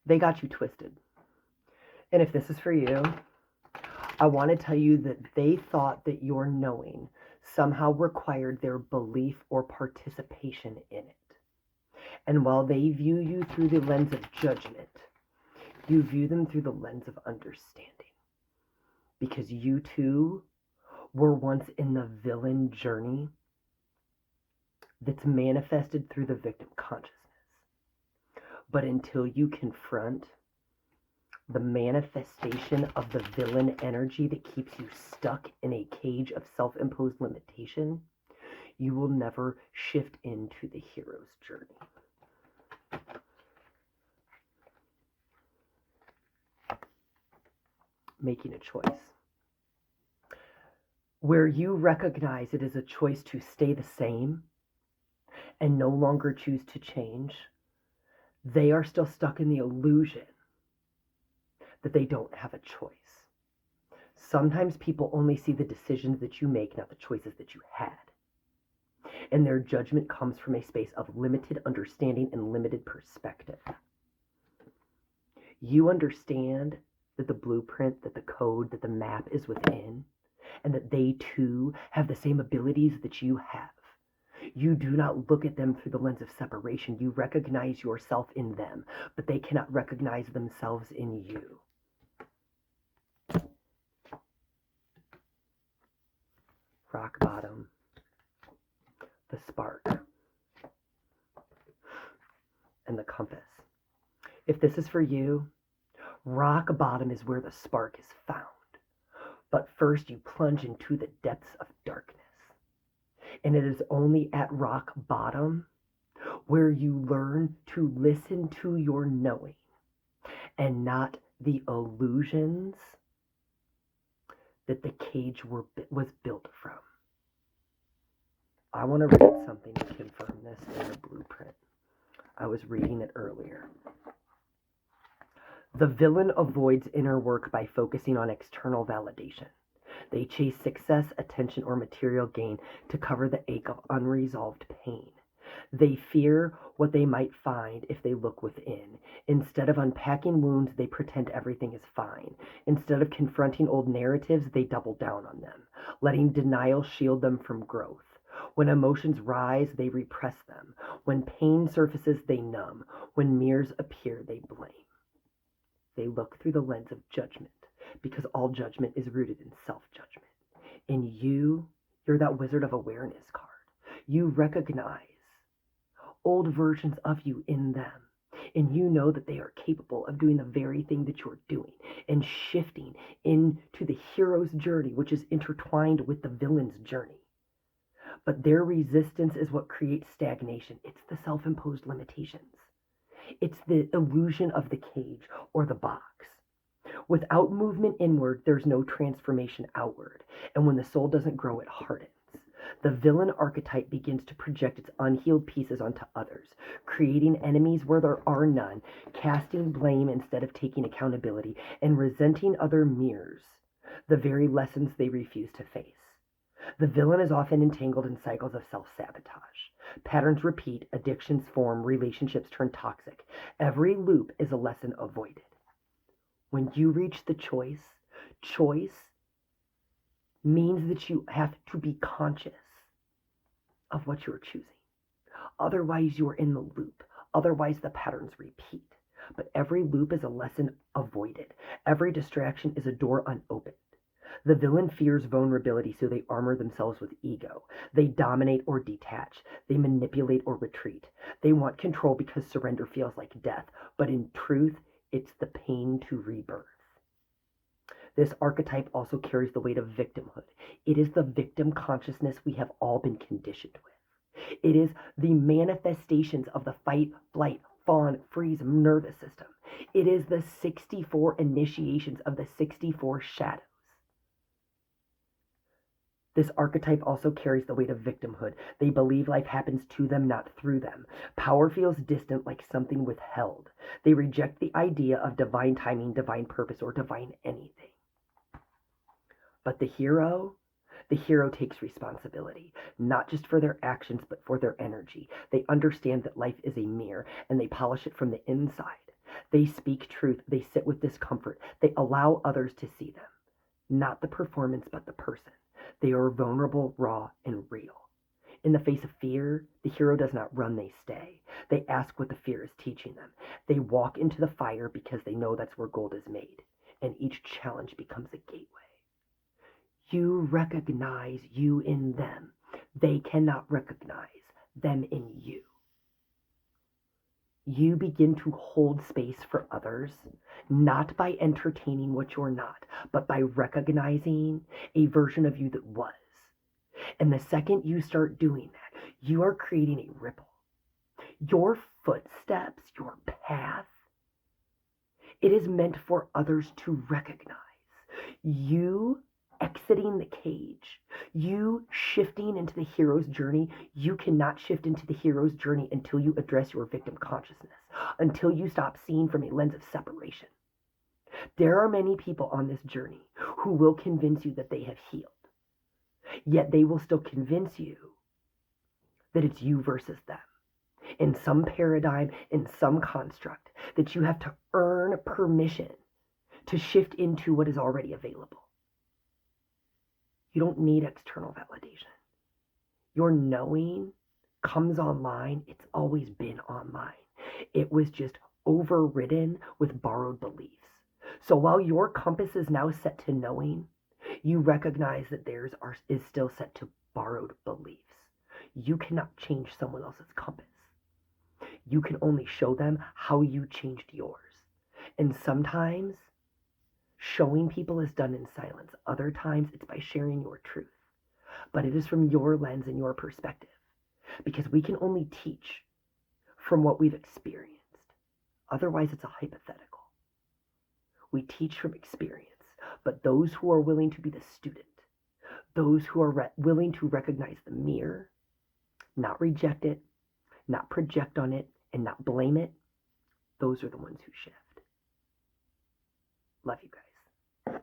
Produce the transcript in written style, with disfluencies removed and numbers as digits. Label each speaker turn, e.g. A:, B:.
A: They got you twisted. And if this is for you, I want to tell you that they thought that your knowing somehow required their belief or participation in it. And while they view you through the lens of judgment, you view them through the lens of understanding. Because you too were once in the villain journey that's manifested through the victim consciousness. But until you confront the manifestation of the villain energy that keeps you stuck in a cage of self-imposed limitation, you will never shift into the hero's journey. Making a choice. Where you recognize it is a choice to stay the same and no longer choose to change, they are still stuck in the illusion that they don't have a choice. Sometimes people only see the decisions that you make, not the choices that you had. And their judgment comes from a space of limited understanding and limited perspective. You understand that the blueprint, that the code, that the map is within, and that they too have the same abilities that you have. You do not look at them through the lens of separation. You recognize yourself in them, but they cannot recognize themselves in you. Rock bottom, the spark, and the compass. If this is for you, rock bottom is where the spark is found. But first you plunge into the depths of darkness. And it is only at rock bottom where you learn to listen to your knowing and not the illusions that the cage was built from. I want to read something to confirm this in the blueprint. I was reading it earlier. The villain avoids inner work by focusing on external validation. They chase success, attention, or material gain to cover the ache of unresolved pain. They fear what they might find if they look within. Instead of unpacking wounds, they pretend everything is fine. Instead of confronting old narratives, they double down on them, letting denial shield them from growth. When emotions rise, they repress them. When pain surfaces, they numb. When mirrors appear, they blame. They look through the lens of judgment, because all judgment is rooted in self-judgment. In you, you're that wizard of awareness card. You recognize old versions of you in them, and you know that they are capable of doing the very thing that you're doing and shifting into the hero's journey, which is intertwined with the villain's journey. But their resistance is what creates stagnation. It's the self-imposed limitations. It's the illusion of the cage or the box. Without movement inward, there's no transformation outward. And when the soul doesn't grow, it hardens. The villain archetype begins to project its unhealed pieces onto others, creating enemies where there are none, casting blame instead of taking accountability, and resenting other mirrors, the very lessons they refuse to face. The villain is often entangled in cycles of self-sabotage. Patterns repeat, addictions form, relationships turn toxic. Every loop is a lesson avoided. When you reach the choice means that you have to be conscious of what you're choosing. Otherwise, you are in the loop. Otherwise, the patterns repeat. But every loop is a lesson avoided. Every distraction is a door unopened. The villain fears vulnerability, so they armor themselves with ego. They dominate or detach. They manipulate or retreat. They want control because surrender feels like death. But in truth, it's the pain to rebirth. This archetype also carries the weight of victimhood. It is the victim consciousness we have all been conditioned with. It is the manifestations of the fight, flight, fawn, freeze nervous system. It is the 64 initiations of the 64 shadows. This archetype also carries the weight of victimhood. They believe life happens to them, not through them. Power feels distant, like something withheld. They reject the idea of divine timing, divine purpose, or divine anything. But the hero takes responsibility, not just for their actions, but for their energy. They understand that life is a mirror, and they polish it from the inside. They speak truth. They sit with discomfort. They allow others to see them. Not the performance, but the person. They are vulnerable, raw, and real. In the face of fear, the hero does not run, they stay. They ask what the fear is teaching them. They walk into the fire because they know that's where gold is made. And each challenge becomes a gateway. You recognize you in them. They cannot recognize them in you. You begin to hold space for others, not by entertaining what you're not, but by recognizing a version of you that was. And the second you start doing that, you are creating a ripple. Your footsteps, your path, it is meant for others to recognize. You exiting the cage, you shifting into the hero's journey. You cannot shift into the hero's journey until you address your victim consciousness, until you stop seeing from a lens of separation. There are many people on this journey who will convince you that they have healed, yet they will still convince you that it's you versus them. In some paradigm, in some construct, that you have to earn permission to shift into what is already available. You don't need external validation. Your knowing comes online. It's always been online. It was just overridden with borrowed beliefs. So while your compass is now set to knowing, you recognize that theirs is still set to borrowed beliefs. You cannot change someone else's compass. You can only show them how you changed yours. And sometimes showing people is done in silence. Other times it's by sharing your truth. But it is from your lens and your perspective. Because we can only teach from what we've experienced. Otherwise, it's a hypothetical. We teach from experience. But those who are willing to be the student, those who are willing to recognize the mirror, not reject it, not project on it, and not blame it, those are the ones who shift. Love you guys.